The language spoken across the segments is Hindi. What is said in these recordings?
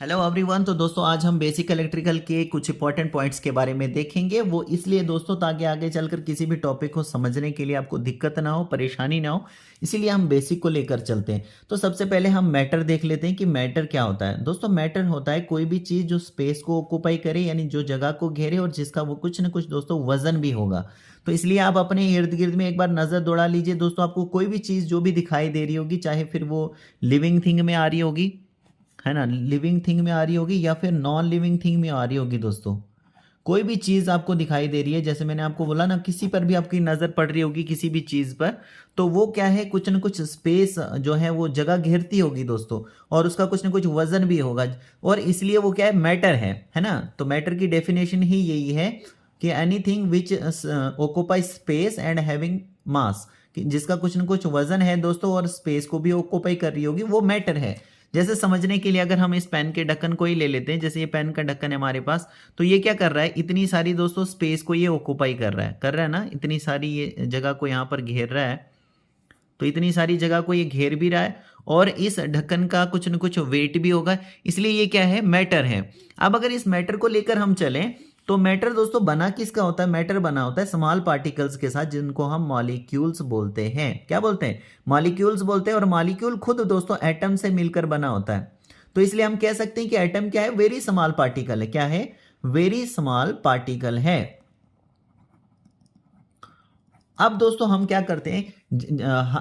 Hello everyone. तो दोस्तों आज हम बेसिक इलेक्ट्रिकल के कुछ इंपॉर्टेंट पॉइंट्स के बारे में देखेंगे। वो इसलिए दोस्तों ताकि आगे चलकर किसी भी टॉपिक को समझने के लिए आपको दिक्कत ना हो, परेशानी ना हो, इसीलिए हम बेसिक को लेकर चलते हैं। तो सबसे पहले हम मैटर देख लेते हैं कि मैटर क्या होता है। दोस्तों मैटर होता है कोई भी चीज़ जो स्पेस को ऑक्यूपाई करे, यानी जो जगह को घेरे और जिसका वो कुछ ना कुछ दोस्तों वजन भी होगा। तो इसलिए आप अपने इर्द गिर्द में एक बार नज़र दौड़ा लीजिए दोस्तों, आपको कोई भी चीज़ जो भी दिखाई दे रही होगी, चाहे फिर वो लिविंग थिंग में आ रही होगी, है ना, लिविंग थिंग में आ रही होगी या फिर नॉन लिविंग थिंग में आ रही होगी दोस्तों, कोई भी चीज़ आपको दिखाई दे रही है, जैसे मैंने आपको बोला ना, किसी पर भी आपकी नज़र पड़ रही होगी किसी भी चीज़ पर, तो वो क्या है, कुछ ना कुछ स्पेस जो है वो जगह घेरती होगी दोस्तों, और उसका कुछ ना कुछ वजन भी होगा, और इसलिए वो क्या है, मैटर है ना। तो मैटर की डेफिनेशन ही यही है कि anything which occupy space and having mass, जिसका कुछ ना कुछ वजन है दोस्तों और स्पेस को भी ऑक्यूपाई कर रही होगी, वो मैटर है। जैसे समझने के लिए अगर हम इस पेन के ढक्कन को ही ले लेते हैं, जैसे ये पेन का ढक्कन है हमारे पास, तो ये क्या कर रहा है, इतनी सारी दोस्तों स्पेस को ये ऑक्यूपाई कर रहा है ना, इतनी सारी ये जगह को यहाँ पर घेर रहा है, तो इतनी सारी जगह को ये घेर भी रहा है, और इस ढक्कन का कुछ न कुछ वेट भी होगा, इसलिए ये क्या है, मैटर है। अब अगर इस मैटर को लेकर हम चलें, तो मैटर दोस्तों बना किसका होता है, मैटर बना होता है स्मॉल पार्टिकल्स के साथ, जिनको हम मॉलिक्यूल्स बोलते हैं। क्या बोलते हैं, मॉलिक्यूल्स बोलते हैं। और मॉलिक्यूल खुद दोस्तों एटम से मिलकर बना होता है, तो इसलिए हम कह सकते हैं कि एटम क्या है, वेरी स्मॉल पार्टिकल है। क्या है, वेरी स्मॉल पार्टिकल है। अब दोस्तों हम क्या करते हैं,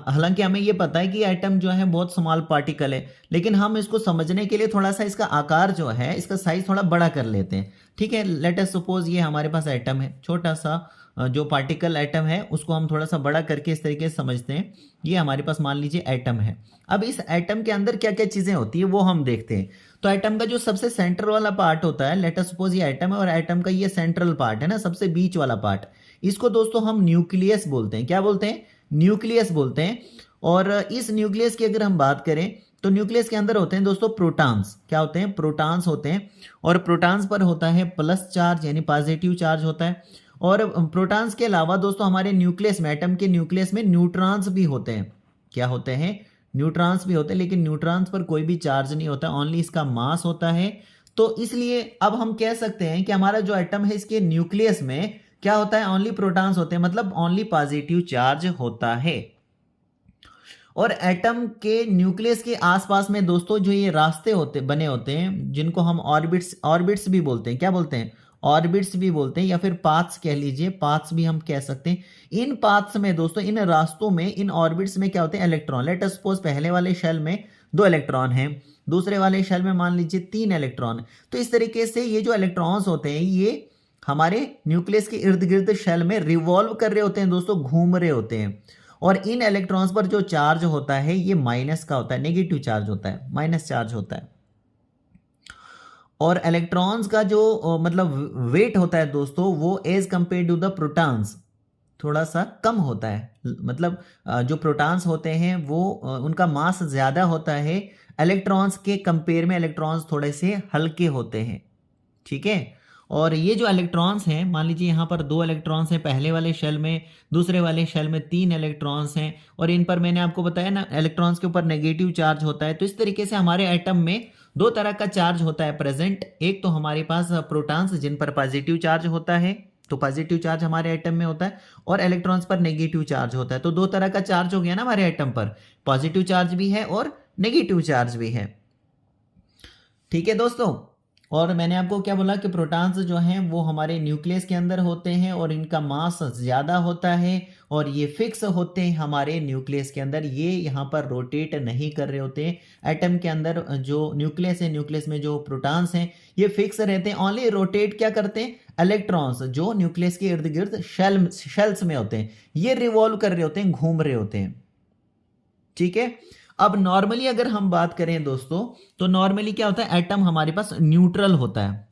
हालांकि हमें ये पता है कि एटम जो है बहुत स्मॉल पार्टिकल है, लेकिन हम इसको समझने के लिए थोड़ा सा इसका आकार जो है, इसका साइज थोड़ा बड़ा कर लेते हैं। ठीक है, लेट अस सपोज ये हमारे पास एटम है, छोटा सा जो पार्टिकल एटम है उसको हम थोड़ा सा बड़ा करके इस तरीके से समझते हैं। ये हमारे पास मान लीजिए एटम है। अब इस एटम के अंदर क्या क्या चीज़ें होती है वो हम देखते हैं। तो एटम का जो सबसे सेंटर वाला पार्ट होता है, लेट अस सपोज ये एटम है, और एटम का ये सेंट्रल पार्ट है ना, सबसे बीच वाला पार्ट, इसको दोस्तों हम न्यूक्लियस बोलते हैं। क्या बोलते हैं, न्यूक्लियस बोलते हैं। और इस न्यूक्लियस की अगर हम बात करें, तो न्यूक्लियस के अंदर होते हैं दोस्तों प्रोटॉन्स। क्या होते हैं, प्रोटॉन्स होते हैं। और प्रोटॉन्स पर होता है प्लस चार्ज, यानी पॉजिटिव चार्ज होता है। और प्रोटॉन्स के अलावा दोस्तों हमारे न्यूक्लियस में, एटम के न्यूक्लियस में न्यूट्रॉन्स भी होते हैं। क्या होते हैं, न्यूट्रॉन्स भी होते हैं, लेकिन न्यूट्रॉन्स पर कोई भी चार्ज नहीं होता, ओनली इसका मास होता है। तो इसलिए अब हम कह सकते हैं कि हमारा जो एटम है इसके न्यूक्लियस में क्या होता है, ओनली प्रोटॉन्स होते हैं, मतलब ओनली पॉजिटिव चार्ज होता है। और एटम के न्यूक्लियस के आसपास में दोस्तों जो ये रास्ते होते बने होते हैं, जिनको हम ऑर्बिट्स भी बोलते हैं। क्या बोलते हैं, ऑर्बिट्स भी बोलते हैं, या फिर पाथ्स कह लीजिए, पाथ्स भी हम कह सकते हैं। इन पाथ्स में दोस्तों, इन रास्तों में, इन ऑर्बिट्स में क्या होते हैं, इलेक्ट्रॉन। लेट अस सपोज पहले वाले शेल में 2 इलेक्ट्रॉन हैं, दूसरे वाले शेल में मान लीजिए 3 इलेक्ट्रॉन। तो इस तरीके से ये जो इलेक्ट्रॉन्स होते हैं ये हमारे न्यूक्लियस के इर्द गिर्द शेल में रिवॉल्व कर रहे होते हैं दोस्तों, घूम रहे होते हैं। और इन इलेक्ट्रॉन्स पर जो चार्ज होता है ये माइनस का होता है, नेगेटिव चार्ज होता है, माइनस चार्ज होता है। और इलेक्ट्रॉन्स का जो मतलब वेट होता है दोस्तों, वो as compare to the protons थोड़ा सा कम होता है। मतलब जो प्रोटॉन्स होते हैं वो उनका मास ज़्यादा होता है, इलेक्ट्रॉन्स के कंपेयर में इलेक्ट्रॉन्स थोड़े से हल्के होते हैं। ठीक है, और ये जो इलेक्ट्रॉन्स हैं, मान लीजिए यहाँ पर 2 इलेक्ट्रॉन्स हैं पहले वाले शेल में, दूसरे वाले शेल में 3 इलेक्ट्रॉन्स हैं, और इन पर मैंने आपको बताया ना, इलेक्ट्रॉन्स के ऊपर नेगेटिव चार्ज होता है। तो इस तरीके से हमारे एटम में 2 तरह का चार्ज होता है प्रेजेंट। एक तो हमारे पास प्रोटॉन्स जिन पर पॉजिटिव चार्ज होता है, तो पॉजिटिव चार्ज हमारे एटम में होता है, और इलेक्ट्रॉन्स पर नेगेटिव चार्ज होता है। तो 2 तरह का चार्ज हो गया ना हमारे एटम पर, पॉजिटिव चार्ज भी है और नेगेटिव चार्ज भी है। ठीक है दोस्तों, और मैंने आपको क्या बोला कि प्रोटॉन्स जो हैं वो हमारे न्यूक्लियस के अंदर होते हैं, और इनका मास ज़्यादा होता है, और ये फिक्स होते हैं हमारे न्यूक्लियस के अंदर, ये यहाँ पर रोटेट नहीं कर रहे होते हैं। एटम के अंदर जो न्यूक्लियस है, न्यूक्लियस में जो प्रोटॉन्स हैं ये फिक्स रहते हैं, ओनली रोटेट क्या करते हैं, इलेक्ट्रॉन्स जो न्यूक्लियस के इर्द गिर्द शेल्स में होते हैं, ये रिवॉल्व कर रहे होते हैं, घूम रहे होते हैं। ठीक है, अब नॉर्मली अगर हम बात करें दोस्तों, तो नॉर्मली क्या होता है, एटम हमारे पास न्यूट्रल होता है।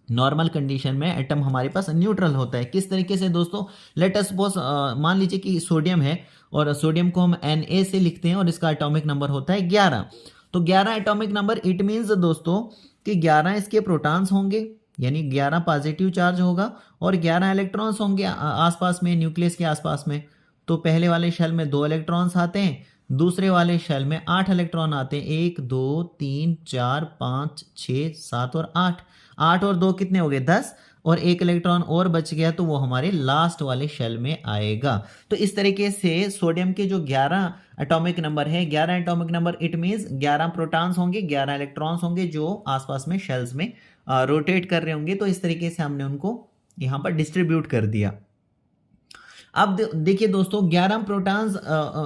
नॉर्मल कंडीशन में एटम हमारे पास न्यूट्रल होता है। किस तरीके से दोस्तों, लेट अस सपोज मान लीजिए कि सोडियम है, और सोडियम को हम Na से लिखते हैं, और इसका एटॉमिक नंबर होता है 11। तो 11 एटॉमिक नंबर, इट मीन्स दोस्तों कि 11 इसके प्रोटॉन्स होंगे, यानी 11 पॉजिटिव चार्ज होगा, और 11 इलेक्ट्रॉन्स होंगे आसपास में, न्यूक्लियस के आसपास में। तो पहले वाले शेल में 2 इलेक्ट्रॉन्स आते हैं, दूसरे वाले शेल में 8 इलेक्ट्रॉन आते हैं, 1 2 3 4 5 6 7 और 8। 8 और 2 कितने हो गए? 10, और एक इलेक्ट्रॉन और बच गया तो वो हमारे लास्ट वाले शेल में आएगा। तो इस तरीके से सोडियम के जो 11 एटॉमिक नंबर है, 11 atomic number, it means 11 protons होंगे, 11 इलेक्ट्रॉन्स होंगे जो आसपास में शेल्स में रोटेट कर रहे होंगे। तो इस तरीके से हमने उनको यहाँ पर डिस्ट्रीब्यूट कर दिया। अब देखिए दोस्तों, 11 प्रोटॉन्स,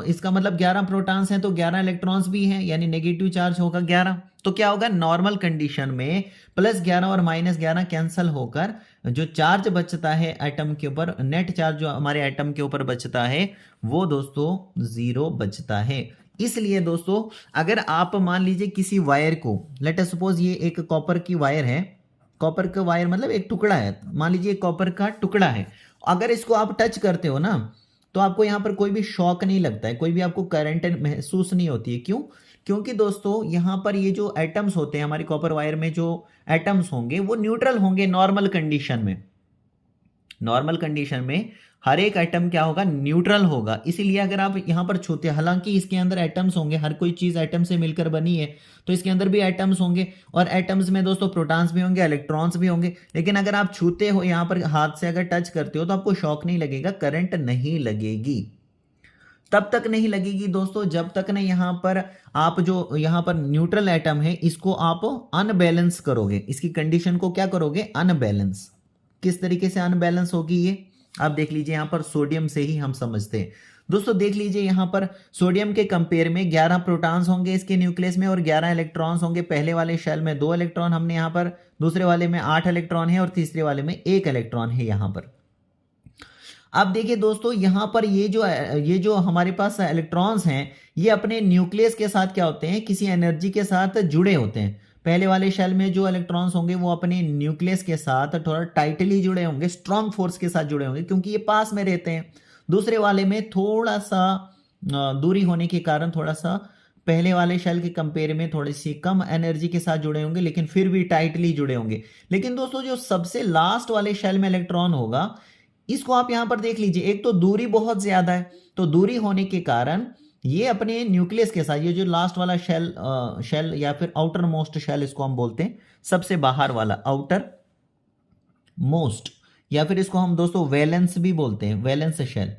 इसका मतलब 11 प्रोटॉन्स हैं तो 11 इलेक्ट्रॉन्स भी हैं, यानी नेगेटिव चार्ज होगा 11। तो क्या होगा? नॉर्मल कंडीशन में +11 और -11 कैंसल होकर जो चार्ज बचता है एटम के ऊपर, नेट चार्ज जो हमारे एटम के ऊपर बचता है, वो दोस्तों 0 बचता है। इसलिए दोस्तों, अगर आप मान लीजिए किसी वायर को, लेट अस सपोज ये एक कॉपर की वायर है, कॉपर का वायर मतलब एक टुकड़ा है, मान लीजिए कॉपर का टुकड़ा है, अगर इसको आप टच करते हो ना तो आपको यहाँ पर कोई भी शॉक नहीं लगता है, कोई भी आपको करंट महसूस नहीं होती है। क्यों? क्योंकि दोस्तों यहाँ पर ये जो एटम्स होते हैं, हमारी कॉपर वायर में जो एटम्स होंगे वो न्यूट्रल होंगे नॉर्मल कंडीशन में। नॉर्मल कंडीशन में हर एक एटम क्या होगा? न्यूट्रल होगा। इसीलिए अगर आप यहाँ पर छूते, हालांकि इसके अंदर एटम्स होंगे, हर कोई चीज एटम से मिलकर बनी है तो इसके अंदर भी एटम्स होंगे, और एटम्स में दोस्तों प्रोटॉन्स भी होंगे, इलेक्ट्रॉन्स भी होंगे। लेकिन अगर आप छूते हो यहाँ पर, हाथ से अगर टच करते हो तो आपको शॉक नहीं लगेगा, करंट नहीं लगेगी। तब तक नहीं लगेगी दोस्तों जब तक ना यहाँ पर आप जो यहाँ पर न्यूट्रल एटम है इसको आप अनबैलेंस करोगे, इसकी कंडीशन को क्या करोगे? अनबैलेंस। किस तरीके से अनबैलेंस होगी ये आप देख लीजिए। यहाँ पर सोडियम से ही हम समझते हैं दोस्तों। देख लीजिए यहाँ पर सोडियम के कंपेयर में 11 प्रोटॉन्स होंगे इसके न्यूक्लियस में और 11 इलेक्ट्रॉन्स होंगे। पहले वाले शेल में 2 इलेक्ट्रॉन हमने यहाँ पर, दूसरे वाले में 8 इलेक्ट्रॉन है और तीसरे वाले में 1 इलेक्ट्रॉन है यहाँ पर। अब देखिए दोस्तों, यहाँ पर ये जो हमारे पास इलेक्ट्रॉन्स हैं ये अपने न्यूक्लियस के साथ क्या होते हैं? किसी एनर्जी के साथ जुड़े होते हैं। पहले वाले शेल में जो इलेक्ट्रॉन्स होंगे वो अपने न्यूक्लियस के साथ थोड़ा टाइटली जुड़े होंगे, स्ट्रॉन्ग फोर्स के साथ जुड़े होंगे क्योंकि ये पास में रहते हैं। दूसरे वाले में थोड़ा सा दूरी होने के कारण थोड़ा सा पहले वाले शेल के कंपेयर में थोड़ी सी कम एनर्जी के साथ जुड़े होंगे, लेकिन फिर भी टाइटली जुड़े होंगे। लेकिन दोस्तों जो सबसे लास्ट वाले शेल में इलेक्ट्रॉन होगा इसको आप यहां पर देख लीजिए, एक तो दूरी बहुत ज्यादा है, तो दूरी होने के कारण ये अपने न्यूक्लियस के साथ, ये जो लास्ट वाला शेल या फिर आउटर मोस्ट शेल इसको हम बोलते हैं, सबसे बाहर वाला आउटर मोस्ट, या फिर इसको हम दोस्तों वैलेंस भी बोलते हैं, वैलेंस शेल।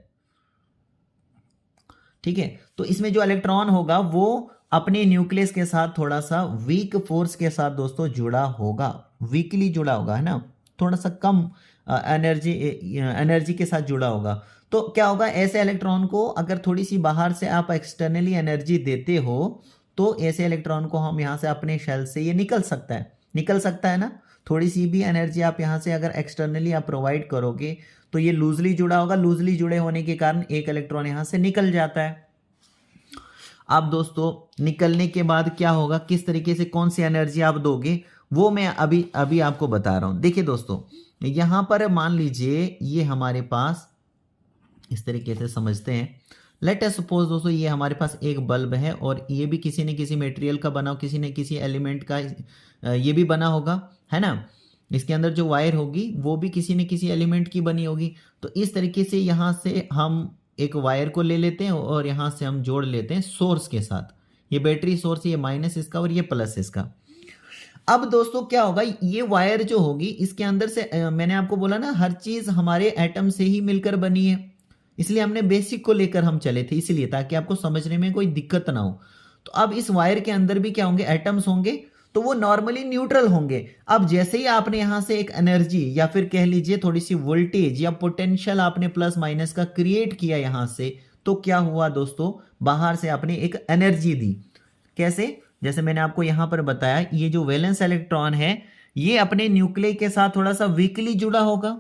ठीक है, तो इसमें जो इलेक्ट्रॉन होगा वो अपने न्यूक्लियस के साथ थोड़ा सा वीक फोर्स के साथ दोस्तों जुड़ा होगा, वीकली जुड़ा होगा, है ना, थोड़ा सा कम एनर्जी के साथ जुड़ा होगा। तो क्या होगा? ऐसे इलेक्ट्रॉन को अगर थोड़ी सी बाहर से आप एक्सटर्नली एनर्जी देते हो तो ऐसे इलेक्ट्रॉन को हम यहाँ से अपने शेल से ये निकल सकता है ना। थोड़ी सी भी एनर्जी आप यहाँ से अगर एक्सटर्नली आप प्रोवाइड करोगे तो ये लूजली जुड़ा होगा, लूजली जुड़े होने के कारण एक इलेक्ट्रॉन यहाँ से निकल जाता है। अब दोस्तों निकलने के बाद क्या होगा, किस तरीके से कौन सी एनर्जी आप दोगे वो मैं अभी आपको बता रहा हूं। देखिए दोस्तों, यहां पर मान लीजिए ये हमारे पास इस तरीके से समझते हैं, लेट अस सपोज दोस्तों ये हमारे पास एक बल्ब है और ये भी किसी न किसी मटेरियल का बना हो, किसी न किसी एलिमेंट का ये भी बना होगा, है ना। इसके अंदर जो वायर होगी वो भी किसी न किसी एलिमेंट की बनी होगी। तो इस तरीके से यहाँ से हम एक वायर को ले लेते हैं और यहाँ से हम जोड़ लेते हैं सोर्स के साथ। ये बैटरी सोर्स, ये माइनस इसका और ये प्लस इसका। अब दोस्तों क्या होगा, ये वायर जो होगी इसके अंदर से मैंने आपको बोला ना हर चीज हमारे एटम से ही मिलकर बनी है, इसलिए हमने बेसिक को लेकर हम चले थे, इसलिए ताकि आपको समझने में कोई दिक्कत ना हो। तो अब इस वायर के अंदर भी क्या होंगे, एटम्स होंगे, तो वो नॉर्मली न्यूट्रल होंगे। अब जैसे ही आपने यहां से एक एनर्जी या फिर कह लीजिए थोड़ी सी वोल्टेज या पोटेंशियल आपने प्लस माइनस का क्रिएट किया यहां से, तो क्या हुआ दोस्तों, बाहर से आपने एक एनर्जी दी। कैसे? जैसे मैंने आपको यहां पर बताया, ये जो वैलेंस इलेक्ट्रॉन है ये अपने न्यूक्लियस के साथ थोड़ा सा वीकली जुड़ा होगा।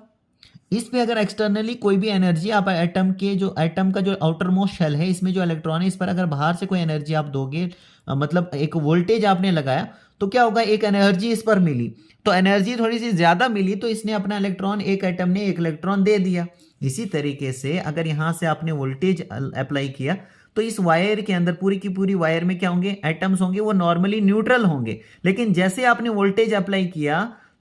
इस पे अगर एक्सटर्नली कोई भी एनर्जी आप एटम का जो आउटर मोस्ट शेल है इसमें जो इलेक्ट्रॉन है, इस पर अगर बाहर से कोई एनर्जी आप दोगे, मतलब एक वोल्टेज आपने लगाया, तो क्या होगा, एक एनर्जी इस पर मिली। तो एनर्जी थोड़ी सी ज्यादा मिली तो इसने अपना इलेक्ट्रॉन, एक एटम ने एक इलेक्ट्रॉन दे दिया। इसी तरीके से अगर यहां से आपने वोल्टेज अप्लाई किया तो इस वायर के अंदर पूरी की पूरी वायर में क्या होंगे, एटम्स होंगे, वो नॉर्मली न्यूट्रल होंगे। लेकिन जैसे आपने वोल्टेज अप्लाई किया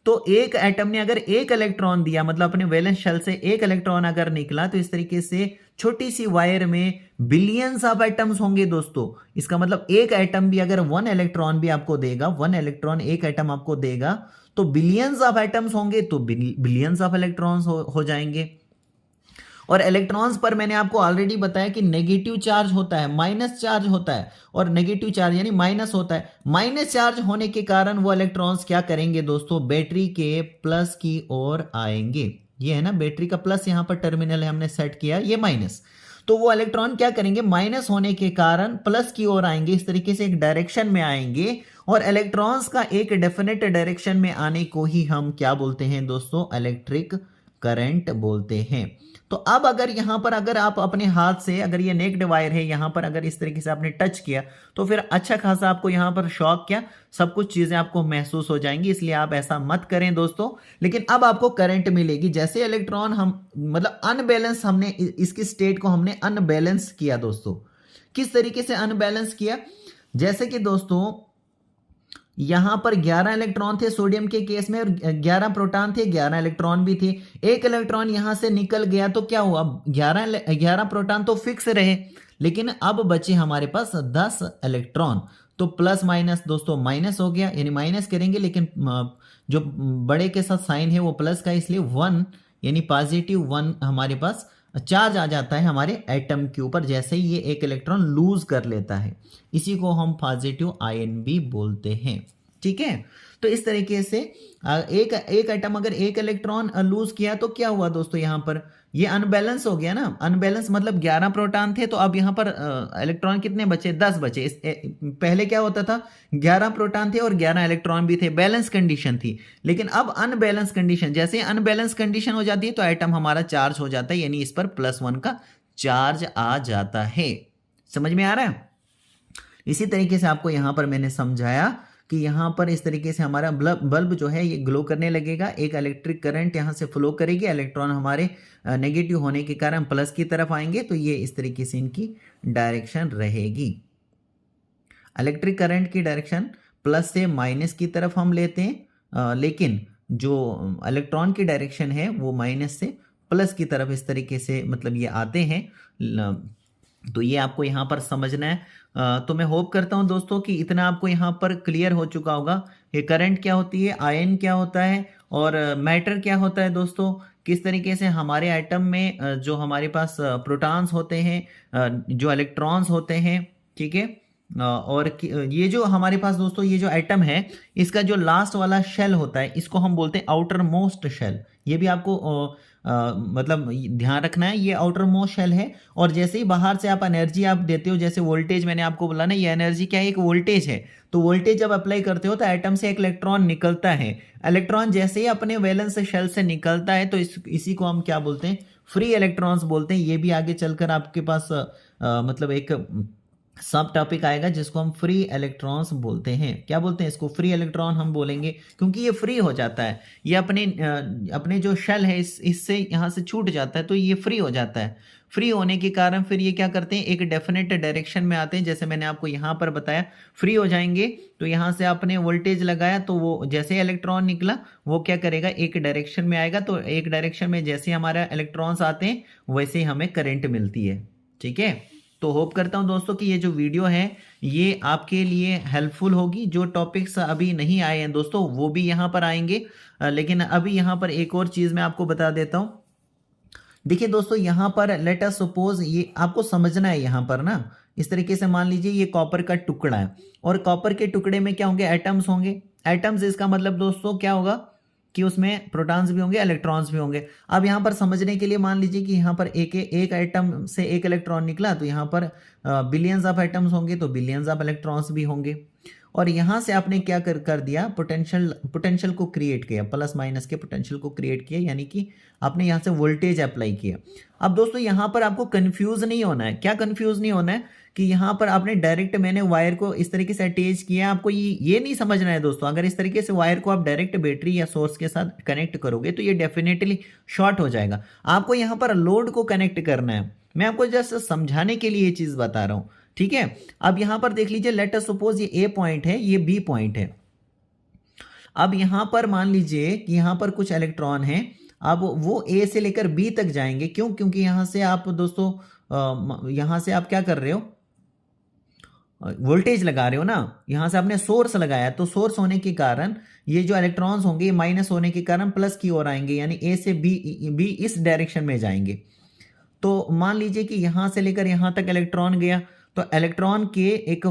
तो एक एटम ने अगर एक इलेक्ट्रॉन दिया, मतलब अपने वैलेंस शेल से एक इलेक्ट्रॉन अगर निकला, तो इस तरीके से छोटी सी वायर में बिलियंस ऑफ एटम्स होंगे दोस्तों। इसका मतलब एक एटम भी अगर 1 इलेक्ट्रॉन भी आपको देगा, 1 इलेक्ट्रॉन एक एटम आपको देगा, तो बिलियंस ऑफ एटम्स होंगे, तो बिलियंस ऑफ इलेक्ट्रॉन्स हो जाएंगे। और इलेक्ट्रॉन्स पर मैंने आपको ऑलरेडी बताया कि नेगेटिव चार्ज होता है, माइनस चार्ज होता है, और नेगेटिव चार्ज यानी माइनस होता है। माइनस चार्ज होने के कारण वो इलेक्ट्रॉन्स क्या करेंगे दोस्तों, बैटरी के प्लस की ओर आएंगे। ये है ना बैटरी का प्लस, यहां पर टर्मिनल है हमने सेट किया, ये माइनस। तो वो इलेक्ट्रॉन क्या करेंगे, माइनस होने के कारण प्लस की ओर आएंगे, इस तरीके से एक डायरेक्शन में आएंगे। और इलेक्ट्रॉन्स का एक डेफिनेट डायरेक्शन में आने को ही हम क्या बोलते हैं दोस्तों, इलेक्ट्रिक करंट बोलते हैं। तो अब अगर यहां पर अगर आप अपने हाथ से, अगर ये नेक्ड वायर है, यहां पर अगर इस तरीके से आपने टच किया, तो फिर अच्छा खासा आपको यहां पर शॉक, क्या सब कुछ चीजें आपको महसूस हो जाएंगी, इसलिए आप ऐसा मत करें दोस्तों। लेकिन अब आपको करंट मिलेगी। जैसे इलेक्ट्रॉन हम मतलब अनबैलेंस, हमने इसकी स्टेट को हमने अनबैलेंस किया दोस्तों। किस तरीके से अनबैलेंस किया, जैसे कि दोस्तों यहां पर 11 इलेक्ट्रॉन थे सोडियम के केस में, और 11 प्रोटॉन थे, 11 इलेक्ट्रॉन भी थे। एक इलेक्ट्रॉन यहां से निकल गया तो क्या हुआ, 11 प्रोटॉन तो फिक्स रहे, लेकिन अब बचे हमारे पास 10 इलेक्ट्रॉन। तो प्लस माइनस दोस्तों माइनस हो गया, यानी माइनस करेंगे, लेकिन जो बड़े के साथ साइन है वो प्लस का, इसलिए 1 यानी पॉजिटिव 1 हमारे पास चार्ज आ जाता है हमारे एटम के ऊपर, जैसे ही ये एक इलेक्ट्रॉन लूज कर लेता है। इसी को हम पॉजिटिव आयन भी बोलते हैं। ठीक है, तो इस तरीके से एक एटम अगर एक इलेक्ट्रॉन लूज किया तो क्या हुआ दोस्तों, यहां पर ये अनबैलेंस हो गया ना। अनबैलेंस मतलब 11 प्रोटॉन थे, तो अब यहां पर इलेक्ट्रॉन कितने बचे, 10 बचे। पहले क्या होता था, 11 प्रोटॉन थे और 11 इलेक्ट्रॉन भी थे, बैलेंस कंडीशन थी। लेकिन अब अनबैलेंस कंडीशन, जैसे अनबैलेंस कंडीशन हो जाती है तो एटम हमारा चार्ज हो जाता है, यानी इस पर +1 का चार्ज आ जाता है। समझ में आ रहा है। इसी तरीके से आपको यहां पर मैंने समझाया कि यहाँ पर इस तरीके से हमारा बल्ब जो है ये ग्लो करने लगेगा, एक इलेक्ट्रिक करंट यहाँ से फ्लो करेगी, इलेक्ट्रॉन हमारे नेगेटिव होने के कारण प्लस की तरफ आएंगे, तो ये इस तरीके से इनकी डायरेक्शन रहेगी। इलेक्ट्रिक करंट की डायरेक्शन प्लस से माइनस की तरफ हम लेते हैं, लेकिन जो इलेक्ट्रॉन की डायरेक्शन है वो माइनस से प्लस की तरफ इस तरीके से मतलब ये आते हैं। तो ये आपको यहाँ पर समझना है। तो मैं होप करता हूँ दोस्तों कि इतना आपको यहाँ पर क्लियर हो चुका होगा। ये करंट क्या होती है, आयन क्या होता है, और मैटर क्या होता है दोस्तों, किस तरीके से हमारे एटम में जो हमारे पास प्रोटॉन्स होते हैं, जो इलेक्ट्रॉन्स होते हैं, ठीक है। और ये जो हमारे पास दोस्तों ये जो एटम है, इसका जो लास्ट वाला शेल होता है, इसको हम बोलते हैं आउटर मोस्ट शेल। ये भी आपको मतलब ध्यान रखना है, ये आउटर मोस्ट शेल है। और जैसे ही बाहर से आप एनर्जी आप देते हो, जैसे वोल्टेज मैंने आपको बोला ना, ये एनर्जी क्या है, एक वोल्टेज है। तो वोल्टेज जब अप्लाई करते हो तो एटम से एक इलेक्ट्रॉन निकलता है। इलेक्ट्रॉन जैसे ही अपने वैलेंस शेल से निकलता है तो इसी को हम क्या बोलते हैं, फ्री इलेक्ट्रॉन्स बोलते हैं। ये भी आगे चलकर आपके पास मतलब एक सब टॉपिक आएगा जिसको हम फ्री इलेक्ट्रॉन्स बोलते हैं। क्या बोलते हैं इसको, फ्री इलेक्ट्रॉन हम बोलेंगे, क्योंकि ये फ्री हो जाता है, ये अपने जो शेल है इससे यहाँ से छूट जाता है, तो ये फ्री हो जाता है। फ्री होने के कारण फिर ये क्या करते हैं, एक डेफिनेट डायरेक्शन में आते हैं। जैसे मैंने आपको यहाँ पर बताया, फ्री हो जाएंगे तो यहाँ से आपने वोल्टेज लगाया, तो वो जैसे इलेक्ट्रॉन निकला वो क्या करेगा, एक डायरेक्शन में आएगा। तो एक डायरेक्शन में जैसे हमारा इलेक्ट्रॉन्स आते हैं वैसे ही हमें करंट मिलती है। ठीक है, तो होप करता हूं दोस्तों कि ये जो वीडियो है ये आपके लिए हेल्पफुल होगी। जो टॉपिक्स अभी नहीं आए हैं दोस्तों वो भी यहाँ पर आएंगे, लेकिन अभी यहाँ पर एक और चीज़ मैं आपको बता देता हूँ। देखिए दोस्तों, यहाँ पर लेट अस सपोज, ये आपको समझना है यहाँ पर ना, इस तरीके से मान लीजिए ये कॉपर का टुकड़ा है, और कॉपर के टुकड़े में क्या होंगे, एटम्स होंगे। एटम्स इसका मतलब दोस्तों क्या होगा कि उसमें प्रोटॉन्स भी होंगे, इलेक्ट्रॉन्स भी होंगे। अब यहाँ पर समझने के लिए मान लीजिए कि यहाँ पर एक एटम से एक इलेक्ट्रॉन निकला, तो यहाँ पर बिलियंस ऑफ एटम्स होंगे, तो बिलियंस ऑफ इलेक्ट्रॉन्स भी होंगे। और यहाँ से आपने क्या कर दिया, पोटेंशियल को क्रिएट किया, प्लस माइनस के पोटेंशियल को क्रिएट किया, यानी कि आपने यहाँ से वोल्टेज अप्लाई किया। अब दोस्तों यहाँ पर आपको कंफ्यूज नहीं होना है। क्या कंफ्यूज नहीं होना है कि यहाँ पर आपने डायरेक्ट, मैंने वायर को इस तरीके से अटैच किया, आपको ये नहीं समझना है दोस्तों। अगर इस तरीके से वायर को आप डायरेक्ट बैटरी या सोर्स के साथ कनेक्ट करोगे तो ये डेफिनेटली शॉर्ट हो जाएगा। आपको यहाँ पर लोड को कनेक्ट करना है। मैं आपको जस्ट समझाने के लिए ये चीज़ बता रहा हूँ, ठीक है। अब यहाँ पर देख लीजिए, लेट अस सपोज ये ए पॉइंट है, ये बी पॉइंट है। अब यहाँ पर मान लीजिए कि यहाँ पर कुछ इलेक्ट्रॉन है, अब वो ए से लेकर बी तक जाएंगे, क्यों? क्योंकि यहाँ से आप दोस्तों यहाँ से आप क्या कर रहे हो, वोल्टेज लगा रहे हो ना, यहाँ से आपने सोर्स लगाया, तो सोर्स होने के कारण ये जो इलेक्ट्रॉन्स होंगे माइनस होने के कारण प्लस की ओर आएंगे, यानी ए से बी इस डायरेक्शन में जाएंगे। तो मान लीजिए कि यहाँ से लेकर यहाँ तक इलेक्ट्रॉन गया, तो इलेक्ट्रॉन के एक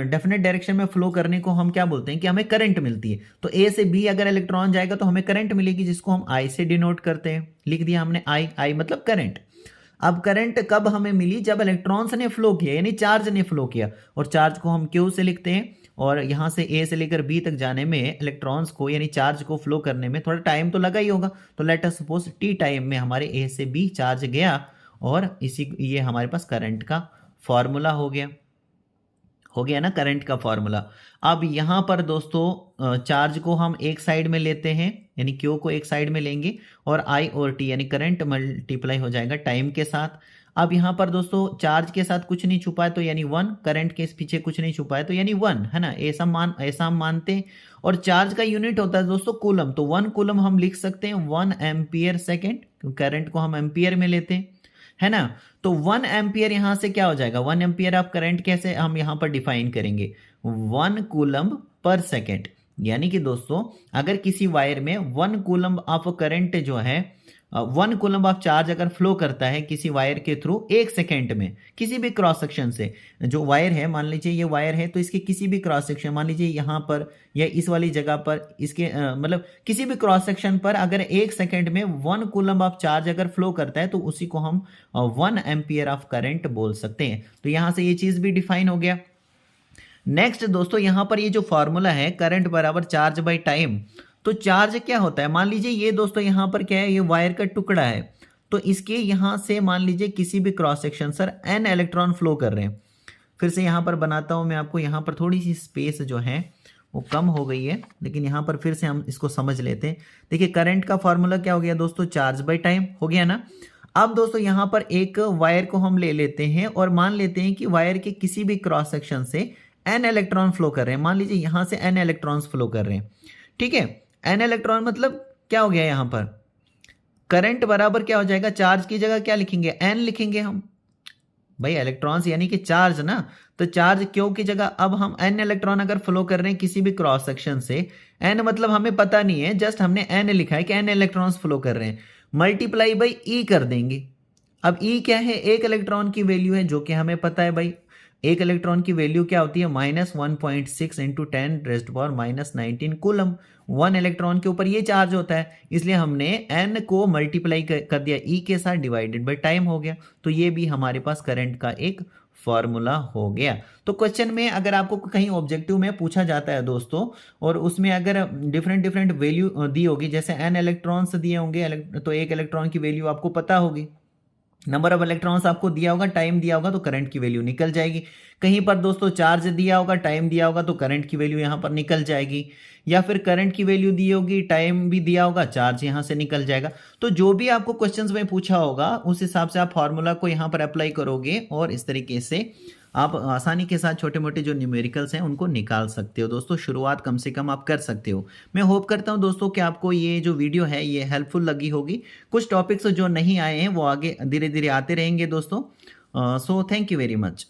डेफिनेट डायरेक्शन में फ्लो करने को हम क्या बोलते हैं कि हमें करंट मिलती है। तो ए से बी अगर इलेक्ट्रॉन जाएगा तो हमें करंट मिलेगी, जिसको हम आई से डिनोट करते हैं। लिख दिया हमने आई मतलब करंट। अब करंट कब हमें मिली? जब इलेक्ट्रॉन्स ने फ्लो किया, यानी चार्ज ने फ्लो किया, और चार्ज को हम क्यू से लिखते हैं। और यहाँ से ए से लेकर बी तक जाने में इलेक्ट्रॉन्स को यानी चार्ज को फ्लो करने में थोड़ा टाइम तो लगा ही होगा। तो let us suppose T time में हमारे ए से बी चार्ज गया, और ये हमारे पास करंट का फॉर्मूला हो गया ना, करंट का फॉर्मूला। अब यहाँ पर दोस्तों चार्ज को हम एक साइड में लेते हैं, यानी क्यू को एक साइड में लेंगे, और आई और टी यानी करंट मल्टीप्लाई हो जाएगा टाइम के साथ। अब यहाँ पर दोस्तों चार्ज के साथ कुछ नहीं छुपा है तो यानी 1, करंट के पीछे कुछ नहीं छुपा है तो यानी 1 है ना, ऐसा हम मानते हैं। और चार्ज का यूनिट होता है दोस्तों कूलम, तो 1 कूलम हम लिख सकते हैं 1 एम्पियर सेकेंड, करंट को हम एम्पियर में लेते हैं, है ना। तो 1 एम्पियर यहां से क्या हो जाएगा, 1 एम्पियर ऑफ करंट कैसे हम यहां पर डिफाइन करेंगे, 1 कूलम पर सेकेंड। यानी कि दोस्तों अगर किसी वायर में 1 कूलम ऑफ करंट जो है, 1 कूलम ऑफ चार्ज अगर फ्लो करता है किसी वायर के थ्रू 1 सेकेंड में, किसी भी क्रॉस सेक्शन से, जो वायर है मान लीजिए ये वायर है, तो इसके किसी भी क्रॉस सेक्शन, मान लीजिए यहाँ पर या इस वाली जगह पर, इसके मतलब किसी भी क्रॉस सेक्शन पर अगर 1 सेकेंड में 1 कूलम ऑफ चार्ज अगर फ्लो करता है, तो उसी को हम 1 एम्पियर ऑफ करंट बोल सकते हैं। तो यहाँ से ये चीज भी डिफाइन हो गया। नेक्स्ट दोस्तों यहाँ पर ये जो फॉर्मूला है करंट बराबर चार्ज बाई टाइम, तो चार्ज क्या होता है, मान लीजिए ये दोस्तों यहाँ पर क्या है, ये वायर का टुकड़ा है, तो इसके यहाँ से मान लीजिए किसी भी cross section sir n electron flow कर रहे हैं। फिर से यहाँ पर बनाता हूँ मैं आपको, यहाँ पर थोड़ी सी स्पेस जो है वो कम हो गई है, लेकिन यहाँ पर फिर से हम इसको समझ लेते हैं। देखिए करंट का फॉर्मूला क्या हो गया दोस्तों, चार्ज बाई टाइम हो गया ना। अब दोस्तों यहाँ पर एक वायर को हम ले लेते हैं और मान लेते हैं कि वायर के किसी भी क्रॉस सेक्शन से n इलेक्ट्रॉन फ्लो कर रहे हैं, मान लीजिए यहाँ से n इलेक्ट्रॉन्स फ्लो कर रहे हैं, ठीक है। n इलेक्ट्रॉन मतलब क्या हो गया, यहाँ पर करंट बराबर क्या हो जाएगा, चार्ज की जगह क्या लिखेंगे, n लिखेंगे हम, भाई इलेक्ट्रॉन्स यानी कि चार्ज ना, तो चार्ज क्यू की जगह अब हम n इलेक्ट्रॉन अगर फ्लो कर रहे हैं किसी भी क्रॉस सेक्शन से, n मतलब हमें पता नहीं है, जस्ट हमने n लिखा है कि n इलेक्ट्रॉन्स फ्लो कर रहे हैं, मल्टीप्लाई बाई ई कर देंगे। अब ई क्या है, एक इलेक्ट्रॉन की वैल्यू है, जो कि हमें पता है भाई एक इलेक्ट्रॉन की वैल्यू क्या होती है, -1.6 इंटू 10⁻⁻19 कूलम। 1 इलेक्ट्रॉन के ऊपर ये चार्ज होता है, इसलिए हमने n को मल्टीप्लाई कर दिया ई के साथ, डिवाइडेड बाय टाइम हो गया। तो ये भी हमारे पास करंट का एक फॉर्मूला हो गया। तो क्वेश्चन में अगर आपको कहीं ऑब्जेक्टिव में पूछा जाता है दोस्तों, और उसमें अगर डिफरेंट वैल्यू दी होगी, जैसे n इलेक्ट्रॉन्स दिए होंगे, तो एक इलेक्ट्रॉन की वैल्यू आपको पता होगी, नंबर ऑफ इलेक्ट्रॉन्स आपको दिया होगा, टाइम दिया होगा, तो करंट की वैल्यू निकल जाएगी। कहीं पर दोस्तों चार्ज दिया होगा, टाइम दिया होगा, तो करंट की वैल्यू यहाँ पर निकल जाएगी, या फिर करंट की वैल्यू दी होगी, टाइम भी दिया होगा, चार्ज यहाँ से निकल जाएगा। तो जो भी आपको क्वेश्चंस में पूछा होगा उस हिसाब से आप फॉर्मूला को यहाँ पर अप्लाई करोगे, और इस तरीके से आप आसानी के साथ छोटे मोटे जो न्यूमेरिकल्स हैं उनको निकाल सकते हो दोस्तों। शुरुआत कम से कम आप कर सकते हो। मैं होप करता हूं दोस्तों कि आपको ये जो वीडियो है ये हेल्पफुल लगी होगी। कुछ टॉपिक्स जो नहीं आए हैं वो आगे धीरे धीरे आते रहेंगे दोस्तों। So thank you very much.